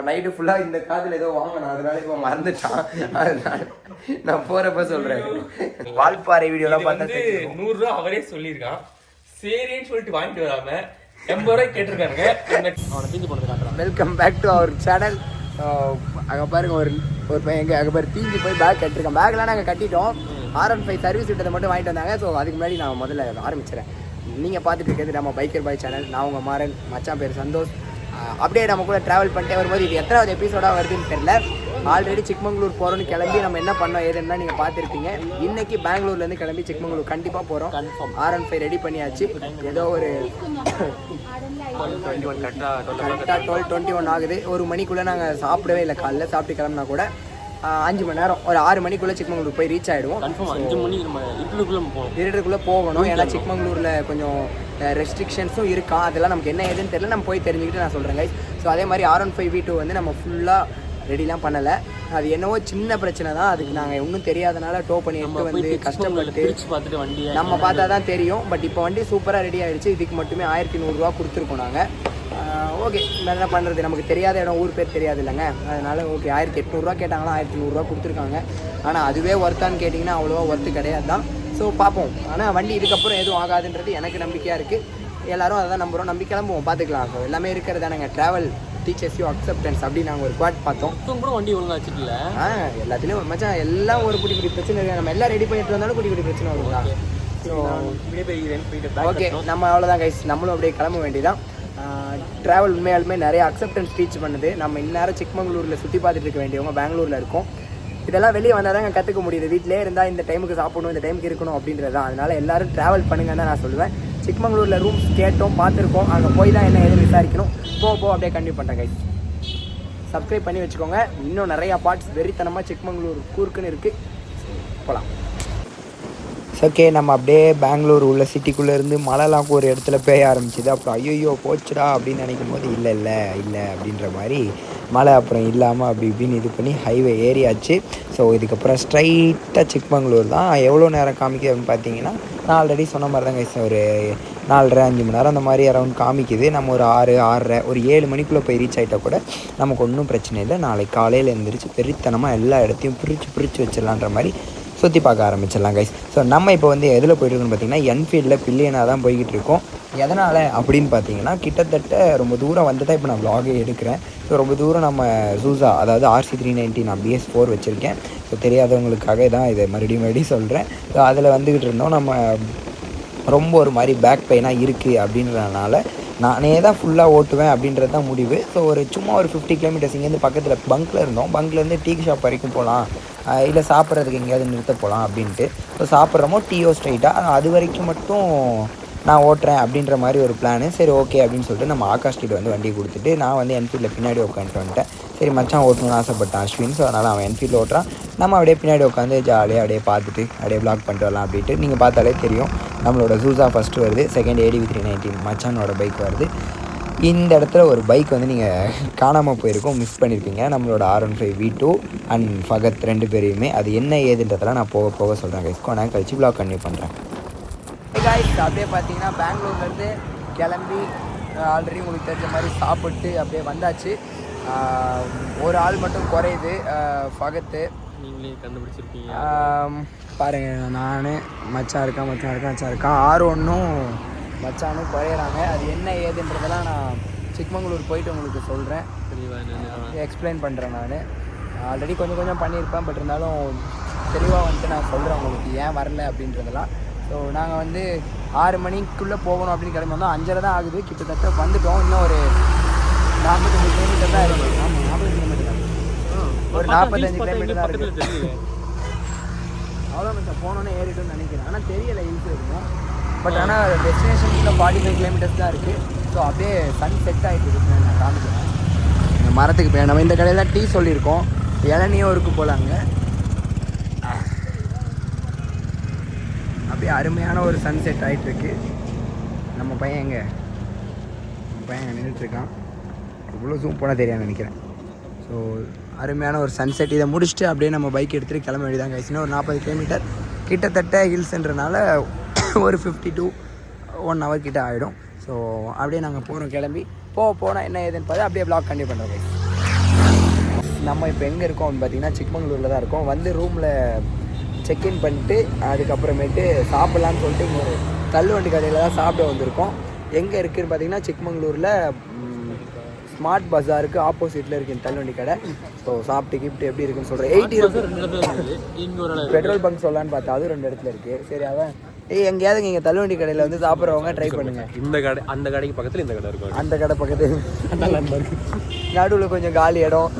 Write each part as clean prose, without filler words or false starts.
Night ஃபுல்லாக இந்த காதில் ஏதோ வாங்கினேன், அதனால இப்போ மறந்துட்டான். அதனால நான் போகிறப்ப சொல்கிறேன். வால்பாறை வீடியோலாம் பார்த்தா 100 ரூபா அவரே சொல்லியிருக்கான். சரின்னு சொல்லிட்டு வாங்கிட்டு வராம 80 ரூபாய் கேட்டிருக்காங்க. அவனை தீஞ்சு போனது காட்டுறான். Welcome back to our channel. அங்கே பாருங்க ஒரு பையன் எங்கே அங்கே பாரு தீஞ்சு போய் பேக் கட்டிருக்கேன். பேக்லாம் நாங்கள் கட்டிட்டோம். R15 சர்வீஸ் விட்டதை மட்டும் வாங்கிட்டு வந்தாங்க. ஸோ அதுக்கு முன்னாடி நான் முதல்ல ஆரம்பிச்சிடறேன். நீங்கள் பார்த்துட்டு இருக்கிறது நம்ம பைக்கர் பாய் சேனல். நான் உங்கள் மாறன், மச்சான் பேர் சந்தோஷ். அப்படியே நம்ம கூட ட்ராவல் பண்ணிட்டே வரும்போது இது எத்தனாவது எபிசோடாக வருதுன்னு தெரியல. ஆல்ரெடி சிக்மங்களூர் போகிறோன்னு கிளம்பி நம்ம என்ன பண்ணோம் ஏதுன்னா நீங்கள் பார்த்துருப்பீங்க. இன்றைக்கி பெங்களூர்லேருந்து கிளம்பி சிக்மங்களூர் கண்டிப்பாக போகிறோம். கன்ஃபார்ம் R15 ரெடி பண்ணியாச்சு. ஏதோ ஒரு கரெக்டாக 12:21 ஆகுது. ஒரு மணிக்குள்ளே நாங்கள் சாப்பிடவே இல்லை. காலைல சாப்பிட்டு கிளம்புனா கூட 5 மணி நேரம், ஒரு 6 மணிக்குள்ளே சிக்மங்களூர் போய் ரீச் ஆகிடுவோம். 5 மணிக்கு நம்ம இருட்டுக்குள்ளே போகணும். ஏன்னா சிக்மங்களூரில் கொஞ்சம் ரெஸ்ட்ரிக்ஷன்ஸும் இருக்கா. அதெல்லாம் நமக்கு என்ன ஏதுன்னு தெரியல. நம்ம போய் தெரிஞ்சுக்கிட்டு நான் சொல்கிறேன் கைஸ். ஸோ அதே மாதிரி R15 V2 வந்து நம்ம ஃபுல்லாக ரெடிலாம் பண்ணலை. அது என்னவோ சின்ன பிரச்சனை தான். அதுக்கு நாங்கள் இன்னும் தெரியாதனால டோ பண்ணி எடுத்து வந்து கஷ்டப்பட்டு பார்த்துட்டு வண்டி நம்ம பார்த்தா தான் தெரியும். பட் இப்போ வண்டி சூப்பராக ரெடி ஆகிடுச்சு. இதுக்கு மட்டுமே 1100 ரூபா கொடுத்துருக்கோம் நாங்கள். ஓகே, என்ன பண்ணுறது, நமக்கு தெரியாத இடம், ஊர் பேர் தெரியாது இல்லைங்க. அதனால் ஓகே 1800 ரூபா கேட்டாங்களா, 1100 ரூபா கொடுத்துருக்காங்க. ஆனால் அதுவே ஒர்த்தான்னு கேட்டிங்கன்னா அவ்வளோவா ஒர்த்து கிடையாது தான். ஸோ பார்ப்போம். ஆனால் வண்டி இதுக்கப்புறம் எதுவும் ஆகாதுன்றது எனக்கு நம்பிக்கையாக இருக்குது. எல்லோரும் அதை தான் நம்புகிறோம். நம்பி கிளம்புவோம், பார்த்துக்கலாம். ஸோ எல்லாமே இருக்கிறது தானேங்க. ட்ராவல் டீச்சர்ஸ் யூ அக்செப்டன்ஸ் அப்படி நாங்கள் ஒரு குவாட் பார்த்தோம். கூட வண்டி ஒழுங்காக வச்சுக்கல. எல்லாத்துலேயும் மச்சான் எல்லாம் ஒரு குட்டி குட்டி பிரச்சனை இருக்குது. நம்ம எல்லாம் ரெடி பண்ணிட்டு வந்தாலும் குட்டி குட்டி பிரச்சனை வருங்களா. ஸோ ஓகே, நம்ம அவ்வளோதான் கைஸ். நம்மளும் அப்படியே கிளம்ப வேண்டியதான். ட்ராவல் உண்மையாலுமே நிறைய அக்செப்டன்ஸ் டீச் பண்ணுது. நம்ம இந்நேரம் சிக்மங்களூரில் சுற்றி பார்த்துட்டு இருக்க வேண்டியவங்க பெங்களூரில் இருக்கோம். இதெல்லாம் வெளியே வந்தால் தான் கற்றுக்க முடியுது. வீட்டிலே இருந்தால் இந்த டைமுக்கு சாப்பிடணும், இந்த டைமுக்கு இருக்கணும் அப்படின்றது தான். அதனால் எல்லோரும் ட்ராவல் பண்ணுங்கன்னு தான் நான் சொல்லுவேன். சிக்மங்களூரில் ரூம்ஸ் கேட்டோம், பார்த்துருக்கோம். அங்கே போய் தான் என்ன எதுவும் விசாரிக்கணும். போ அப்படியே கண்டினியூ பண்ணுறேன் கைஸ். சப்ஸ்கிரைப் பண்ணி வச்சுக்கோங்க. இன்னும் நிறையா பார்ட்ஸ் வெறித்தனமாக சிக்மங்களூர் கூர்க்குன்னு இருக்குது. போகலாம். ஓகே, நம்ம அப்படியே பெங்களூர் உள்ள சிட்டிக்குள்ளே இருந்து மழைலாம் ஒரு இடத்துல பெய்ய ஆரம்பிச்சிது. அப்புறம் ஐயோ போச்சுடா அப்படின்னு நினைக்கும் போது இல்லை அப்படின்ற மாதிரி மழை அப்புறம் இல்லாமல் அப்படி இப்படின்னு இது பண்ணி ஹைவே ஏறியாச்சு. ஸோ இதுக்கப்புறம் ஸ்ட்ரைட்டாக சிக்மங்களூர் தான். எவ்வளோ நேரம் காமிக்குது அப்படின்னு பார்த்தீங்கன்னா, நான் ஆல்ரெடி சொன்ன மாதிரி தான் கைஸ், ஒரு 4.5 மணி நேரம் அந்த மாதிரி அரௌண்ட் காமிக்குது. நம்ம ஒரு 6:30 ஒரு 7 மணிக்குள்ளே போய் ரீச் ஆகிட்டா கூட நமக்கு ஒன்றும் பிரச்சனை இல்லை. நாளைக்கு காலையில் எழுந்திரிச்சு பெரித்தனமாக எல்லா இடத்தையும் பிரித்து வச்சிடலான்ற மாதிரி சுற்றி பார்க்க ஆரம்பிச்சிடலாம் கைஸ். ஸோ நம்ம இப்போ வந்து எதில் போய்ட்டுருக்கோன்னு பார்த்தீங்கன்னா, என்ஃபீல்டில் பில்லியனாக தான் போய்கிட்டு இருக்கோம். எதனால் அப்படின்னு பார்த்தீங்கன்னா, கிட்டத்தட்ட ரொம்ப தூரம் வந்து தான் இப்போ நான் vlog எடுக்கிறேன். ஸோ ரொம்ப தூரம் நம்ம ஜூஸா, அதாவது RC390 நான் BS4 வச்சுருக்கேன். ஸோ தெரியாதவங்களுக்காக தான் இதை மறுபடியும் சொல்கிறேன். ஸோ அதில் வந்துக்கிட்டு இருந்தோம். நம்ம ரொம்ப ஒரு மாதிரி பேக் பெயினாக இருக்குது அப்படின்றதுனால நானே தான் ஃபுல்லாக ஓட்டுவேன் அப்படின்றது தான் முடிவு. ஸோ சும்மா ஒரு 50 கிலோமீட்டர்ஸ் இங்கேருந்து பக்கத்தில் பங்க்கில் இருந்தோம். பங்க்லேருந்து டீ ஷாப் வரைக்கும் போகலாம், இல்லை சாப்பிட்றதுக்கு எங்கேயாவது நிறுத்த போகலாம் அப்படின்ட்டு. ஸோ சாப்பிட்றோமோ டீயோ ஸ்ட்ரைட்டாக அது வரைக்கும் மட்டும் நான் ஓட்டுறேன் அப்படின்ற மாதிரி ஒரு பிளானு. சரி ஓகே அப்படின்னு சொல்லிட்டு நம்ம ஆகாஷ் கிட்ட வந்து வண்டி கொடுத்துட்டு நான் வந்து என்ஃபீல்டில் பின்னாடி உட்காந்துட்டு வந்துட்டேன். சரி மச்சான் ஓட்டணும்னு ஆசைப்பட்டான் அஸ்வின். ஸோ அதனால் அவன் என்ஃபீல்டில் ஓட்டுறான். நம்ம அப்படியே பின்னாடி உட்காந்து ஜாலியாக அப்படியே பார்த்துட்டு அப்படியே vlog பண்ணிட்டு வரலாம் அப்படின்ட்டு. நீங்கள் பார்த்தாலே தெரியும், நம்மளோட ஜூஸா ஃபஸ்ட்டு வருது, செகண்ட் ADV390 மச்சானோட பைக் வருது. இந்த இடத்துல ஒரு பைக் வந்து நீங்கள் காணாமல் போயிருக்கோம், மிஸ் பண்ணியிருப்பீங்க. நம்மளோட R15 V2 அண்ட் ஃபகத் 2 பேரையுமே. அது என்ன ஏதுன்றதெல்லாம் நான் போக சொல்கிறேன் கைஸ். நான் கழிச்சு vlog கண்டினியூ பண்ணுறேன். கைஸ் அப்படியே பார்த்தீங்கன்னா பெங்களூர்லேருந்து கிளம்பி ஆல்ரெடி உங்களுக்கு தெரிஞ்ச மாதிரி சாப்பிட்டு அப்படியே வந்தாச்சு. ஒரு ஆள் மட்டும் குறையுது, ஃபகத்து. நீங்களே கண்டுபிடிச்சிருக்கீங்க பாருங்கள். நான் மச்சான் இருக்கான். R1ம் மச்சானும் குறையிறாங்க. அது என்ன ஏதுன்றதெல்லாம் நான் சிக்மங்களூர் போயிட்டு உங்களுக்கு சொல்கிறேன், எக்ஸ்பிளைன் பண்ணுறேன். நான் ஆல்ரெடி கொஞ்சம் பண்ணியிருப்பேன். பட் இருந்தாலும் தெளிவாக வந்துட்டு நான் சொல்கிறேன் உங்களுக்கு ஏன் வரல அப்படின்றதெல்லாம். ஸோ நாங்கள் வந்து 6 மணிக்குள்ளே போகணும் அப்படின்னு கிளம்பி வந்தோம். 5:30 தான் ஆகுது. கிட்டத்தட்ட வந்துவிட்டோம். இன்னும் ஒரு 45 கிலோமீட்டர் தான் இருக்குது. ஆமாம், 40 கிலோமீட்டர் தான். ஒரு 45 கிலோமீட்டர் தான் இருக்குது. அவ்வளோ கொஞ்சம் போனோன்னே ஏறிட்டோன்னு நினைக்கிறேன். ஆனால் தெரியலை ஹில்ஸ் இருக்கும். பட் ஆனால் டெஸ்டினேஷனில் 45 கிலோமீட்டர்ஸ் தான் இருக்குது. ஸோ அப்படியே சன் செட் ஆகிட்டு இருக்கு. நான் காமிக்கிறேன். இந்த மரத்துக்கு போய் நம்ம இந்த கடையில் தான் டீ சொல்லியிருக்கோம். இளநியும் இருக்குது போலாங்க. அப்படியே அருமையான ஒரு சன் செட் ஆகிட்டுருக்கு. நம்ம பையன் நின்றுட்டுருக்கான். இவ்வளோ ஜூம் போனால் தெரியாதுன்னு நினைக்கிறேன். ஸோ அருமையான ஒரு சன்செட். இதை முடிச்சுட்டு அப்படியே நம்ம பைக் எடுத்துகிட்டு கிளம்ப வேண்டியதான் கைஸ். ஒரு 40 கிலோமீட்டர் கிட்டத்தட்ட ஹில்ஸ்ன்றனால ஒரு 50 to 1 hour கிட்ட ஆகிடும். ஸோ அப்படியே நாங்கள் போகிறோம். கிளம்பி போனால் என்ன ஏதுன்னு பார்த்து அப்படியே vlog கண்டினியூ பண்ணுறோம் கைஸ். நம்ம இப்போ எங்கே இருக்கோம் அப்படின்னு பார்த்தீங்கன்னா சிக்மங்களூரில் தான் இருக்கோம். வந்து ரூமில் செக்இன் பண்ணிட்டு அதுக்கப்புறமேட்டு சாப்பிட்லான்னு சொல்லிட்டு இங்கே ஒரு தள்ளுவண்டி கடையில் தான் சாப்பிட வந்திருக்கோம். எங்கே இருக்குதுன்னு பார்த்தீங்கன்னா சிக்மங்களூரில் ஸ்மார்ட் பஜாருக்கு ஆப்போசிட்டில் இருக்குது இந்த தள்ளுவண்டி கடை. ஸோ சாப்பிட்டு கிஃப்ட் எப்படி இருக்குன்னு சொல்கிறேன். 80 பெட்ரோல் பங்க் சொல்லலான்னு பார்த்தா அதுவும் 2 இடத்துல இருக்குது. சரி அதான் எங்கேயாவது நீங்கள் தள்ளுவண்டி கடையில் வந்து சாப்பிட்றவங்க ட்ரை பண்ணுங்கள். இந்த கடை அந்த கடைக்கு பக்கத்தில் இந்த கடை இருக்கும். அந்த கடை பக்கத்தில் நடுவில் கொஞ்சம் காலி இடம்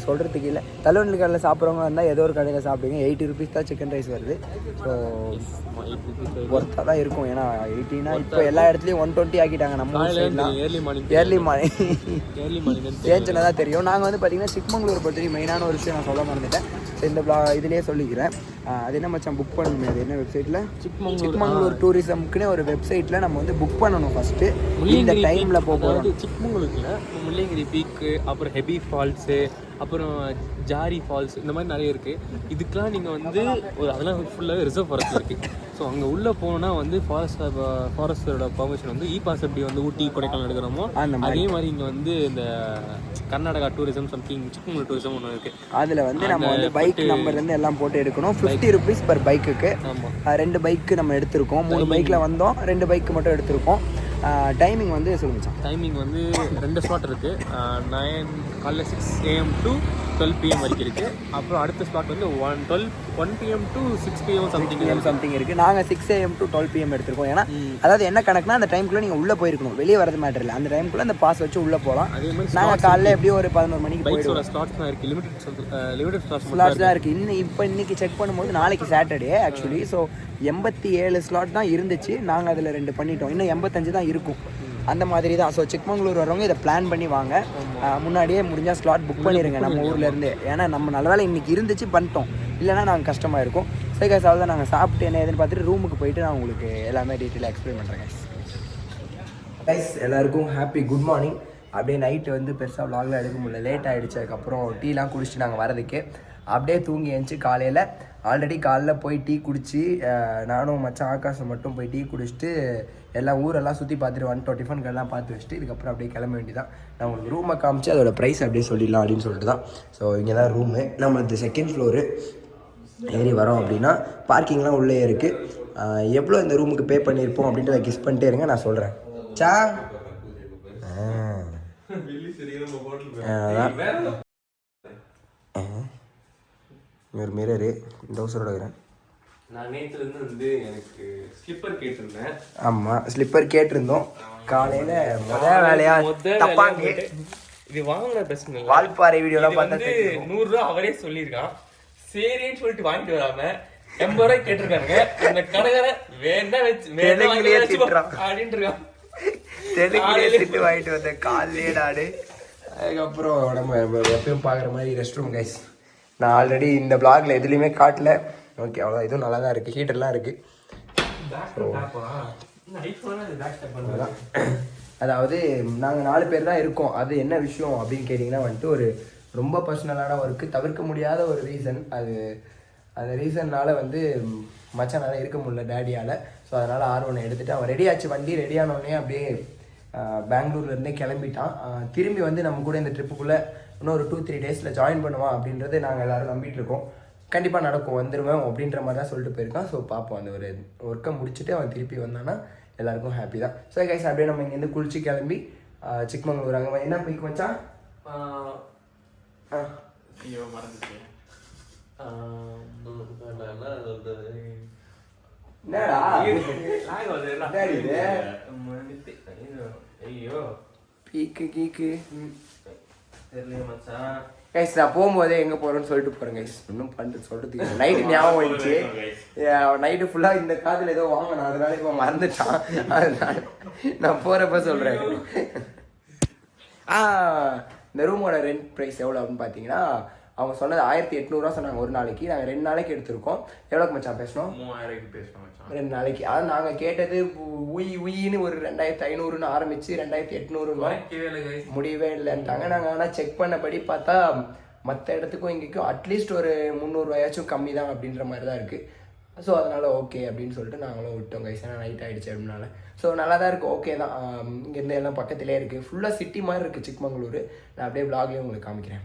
சொல்கிறதுக்கு இல்லை. தள்ளுவண்டி கடையில் சாப்பிட்றவங்க வந்தால் ஏதோ ஒரு கடையில் சாப்பிடுங்க. 80 ருபீஸ் தான் சிக்கன் ரைஸ் வருது. ஸோ ஒர்த்தாக தான் இருக்கும். ஏன்னா 80னா இப்போ எல்லா இடத்துலையும் 120 ஆக்கிட்டாங்க. நம்ம ஏர்லி மார்னிங் ஏஞ்சினா தான் தெரியும். நாங்கள் வந்து பார்த்தீங்கன்னா சிக்மங்களூர் பற்றி மெயினான ஒரு விஷயம் நான் சொல்ல மறந்துட்டேன். இந்த இதுலேயே சொல்லிக்கிறேன். அது என்ன மச்சான் புக் பண்ணணுமே, அது என்ன வெப்சைட்டில் சிக்மங்களூர் டூரிசம்க்குன்னு ஒரு வெப்சைட்டில் நம்ம வந்து புக் பண்ணணும் ஃபஸ்ட்டு. இந்த டைமில் போகிறோம். சிக்மங்களூரில் முள்ளங்கிரி பீக்கு, அப்புறம் ஹெபி ஃபால்ஸு, அப்புறம் ஜாரி ஃபால்ஸ், இந்த மாதிரி நிறைய இருக்குது. இதுக்கெலாம் நீங்கள் வந்து அதெல்லாம் ஃபுல்லாகவே ரிசர்வ் ஃபாரஸ்ட் இருக்குது. ஸோ அங்கே உள்ளே போனோன்னா வந்து ஃபாரஸ்டோட பர்மிஷன் வந்து பாஸ் எப்படி வந்து ஊட்டி கொடைக்கானல் எடுக்கிறோமோ அதே மாதிரி இங்கே வந்து இந்த Karnataka tourism something Chikmagalur tourism ஒன்று இருக்குது. அதில் வந்து நம்ம வந்து பைக் நம்பர்லேருந்து எல்லாம் போட்டு எடுக்கணும். 50 ருபீஸ் பர் பைக்குக்கு. ஆமாம், 2 பைக்கு நம்ம எடுத்திருக்கோம். 3 பைக்கில் வந்தோம், 2 பைக்கு மட்டும் எடுத்திருக்கோம். டைமிங் வந்து சொல்லுங்க. டைமிங் வந்து 2 ஸ்லாட் இருக்குது. 9 6 AM to 12 PM வரைக்கும் இருக்குது. அப்புறம் அடுத்த ஸ்லாட் வந்து 1 PM to 6 PM சம்திங் இருக்குது. நாங்கள் 6 AM to 12 PM எடுத்திருக்கோம். ஏன்னா அதாவது என்ன கணக்குனா அந்த டைமுக்குள்ளே நீங்கள் உள்ளே போயிருக்கணும், வெளியே வரது மேட்டர் இல்லை. அந்த டைமுக்குள்ளே அந்த பாஸ் வச்சு உள்ளே போகலாம். அதே மாதிரி நாங்கள் காலையில் எப்படியும் ஒரு 11 மணிக்கு போயிடுவோம். ஸ்லாட்ஸ் தான் இருக்குது, லிமிடெட் ஸ்லாட்ஸ் தான் இருக்குது. இன்னைக்கு செக் பண்ணும்போது நாளைக்கு சாட்டர்டே ஆக்சுவலி. ஸோ 87 ஸ்லாட் தான் இருந்துச்சு. நாங்கள் அதில் 2 பண்ணிட்டோம். இன்னும் 85 தான் இருக்கும். அந்த மாதிரி தான். ஸோ சிக்மங்களூர் வரவங்க இதை பிளான் பண்ணி வாங்க. முன்னாடியே முடிஞ்சால் ஸ்லாட் புக் பண்ணிடுங்க நம்ம ஊர்லேருந்து. ஏன்னா நம்ம நல்ல வேலை இன்றைக்கி இருந்துச்சு பண்ணிட்டோம், இல்லைனா நாங்கள் கஷ்டமாக இருக்கும். சரி கைஸ், அவ்வளோ தான். நாங்கள் சாப்பிட்டு என்ன ஏதுன்னு பார்த்துட்டு ரூமுக்கு போயிட்டு நான் உங்களுக்கு எல்லாமே டீட்டெயிலாக எக்ஸ்பிளைன் பண்ணுறேன். கைஸ் எல்லாருக்கும் ஹாப்பி குட் மார்னிங். அப்படியே நைட்டு வந்து பெருசாக விலாகில் எடுக்க முடியல, லேட் ஆகிடுச்சு. அதுக்கப்புறம் டீலாம் குடிச்சிட்டு நாங்கள் வரதுக்கு அப்படியே தூங்கி எழுந்துச்சி. காலையில் ஆல்ரெடி காலைல போய் டீ குடித்து நானும் மச்சான் ஆகாஷம் மட்டும் போய் டீ குடிச்சிட்டு எல்லாம் ஊரெல்லாம் சுற்றி பார்த்துட்டு வந்துட்டோம். டிஃபன்கெல்லாம் பார்த்து வச்சுட்டு இதுக்கப்புறம் அப்படியே கிளம்ப வேண்டியதான். நான் உங்களுக்கு ரூமை காமிச்சு அதோட ப்ரைஸ் அப்படியே சொல்லிடலாம் அப்படின்னு சொல்லிட்டு தான். ஸோ இங்கே தான் ரூமு. நம்ம இந்த 2nd ஃப்ளோரு ஏறி வரோம் அப்படின்னா பார்க்கிங்லாம் உள்ளே இருக்குது. எவ்வளோ இந்த ரூமுக்கு பே பண்ணியிருப்போம் அப்படின்றத கிஸ் பண்ணிட்டே இருங்க, நான் சொல்கிறேன். சா ஒரு மிரரு இந்த ஹவுஸரோட இருக்கிறேன். நான் நேற்றுலேருந்து வந்து எனக்கு ஸ்லிப்பர் கேட்டிருந்தேன். ஆமாம், ஸ்லிப்பர் கேட்டிருந்தோம். காலையில் முதல் வேலையாக தப்பாங்க. இது வாங்கின பிரச்சனை இல்லை. வால்பாறை வீடியோலாம் பார்த்தா 100 ரூபா அவரே சொல்லியிருக்கான். சரின்னு சொல்லிட்டு வாங்கிட்டு வராம 80 ரூபாய் கேட்டிருக்காங்க. இந்த கடைக்கார வேணா வச்சு அப்படின்ட்டு இருக்கான். திட்டு வாங்கிட்டு வந்த காலையிலே நாடு. அதுக்கப்புறம் நம்ம எப்பயும் பார்க்குற மாதிரி ரெஸ்ட் ரூம் கைஸ். நான் ஆல்ரெடி இந்த பிளாக்ல எதுலேயுமே காட்டல. ஓகே, அவ்வளோதான். இதுவும் நல்லா தான் இருக்குது, ஹீட்டர்லாம் இருக்குது. அதாவது நாங்கள் 4 பேர் தான் இருக்கோம். அது என்ன விஷயம் அப்படின்னு கேட்டிங்கன்னா வந்துட்டு ஒரு ரொம்ப பர்சனலான ஒர்க்கு, தவிர்க்க முடியாத ஒரு ரீசன். அந்த ரீசன்னால் வந்து மச்சானால் இருக்க முடியல டேடியால். ஸோ அதனால் R1 எடுத்துகிட்டு அவன் ரெடி ஆச்சு. வண்டி ரெடியானோடனே அப்படியே பெங்களூர்லேருந்தே கிளம்பிட்டான். திரும்பி வந்து நம்ம கூட இந்த ட்ரிப்புக்குள்ளே இன்னும் ஒரு 2-3 டேஸில் ஜாயின் பண்ணுவான் அப்படின்றது நாங்கள் எல்லோரும் நம்பிட்டு இருக்கோம். கண்டிப்பாக நடக்கும், வந்துடுவேன் அப்படின்ற மாதிரி தான் சொல்லிட்டு போயிருக்கான். ஸோ பார்ப்போம். அந்த ஒரு ஒர்க்கை முடிச்சுட்டு அவன் திருப்பி வந்தான்னா எல்லாருக்கும் ஹாப்பி தான். ஸோ கைஸ் அப்படியே நம்ம இங்கேருந்து குளிச்சு கிளம்பி சிக்மங்களூர் அங்கே என்ன பைக் வச்சான்? ஐயோ மறந்துட்டேன். ஐயோ பீக்கு கீக்கு தெரியல மச்சான். கைஸ் நான் போகும்போதே எங்கே போகிறேன்னு சொல்லிட்டு போகிறேன் கைஸ். இன்னும் பண்ணுறது சொல்கிறதுக்கு நைட்டு ஞாபகம் வந்துச்சு. நைட்டு ஃபுல்லாக இந்த காதில் ஏதோ வாங்கினேன், அதனால இப்போ மறந்துட்டான். அதனால நான் போகிறப்ப சொல்கிறேன். இந்த ரூமோட ரெண்ட் ப்ரைஸ் எவ்வளோ அப்படின்னு பார்த்தீங்கன்னா அவங்க சொன்னது 1800 சொன்னாங்க ஒரு நாளைக்கு. நாங்கள் 2 நாளைக்கு எடுத்திருக்கோம். எவ்வளோக்கு மச்சான் பேசணும்? 3000 பேசணும் மச்சான் 2 நாளைக்கு. அதாவது நாங்கள் கேட்டது உயின்னு ஒரு 2500ன்னு ஆரம்பிச்சு 2800 முடியவே இல்லைன்ட்டாங்க. நாங்கள் ஆனால் செக் பண்ணபடி பார்த்தா மற்ற இடத்துக்கும் இங்கேக்கும் அட்லீஸ்ட் ஒரு 300 ரூபாயாச்சும் கம்மி தான் அப்படின்ற மாதிரி தான் இருக்குது. ஸோ அதனால் ஓகே அப்படின்னு சொல்லிட்டு நாங்களும் விட்டோம் கைஸ். ஏன்னா நைட் ஆகிடுச்சு அப்படின்னால. ஸோ நல்லா தான் இருக்குது, ஓகே தான். இங்கேருந்து எல்லாம் பக்கத்துலேயே இருக்குது, ஃபுல்லாக சிட்டி மாதிரி இருக்குது சிக்மங்களூர். நான் அப்படியே vlogலேயே உங்களுக்கு காமிக்கிறேன்.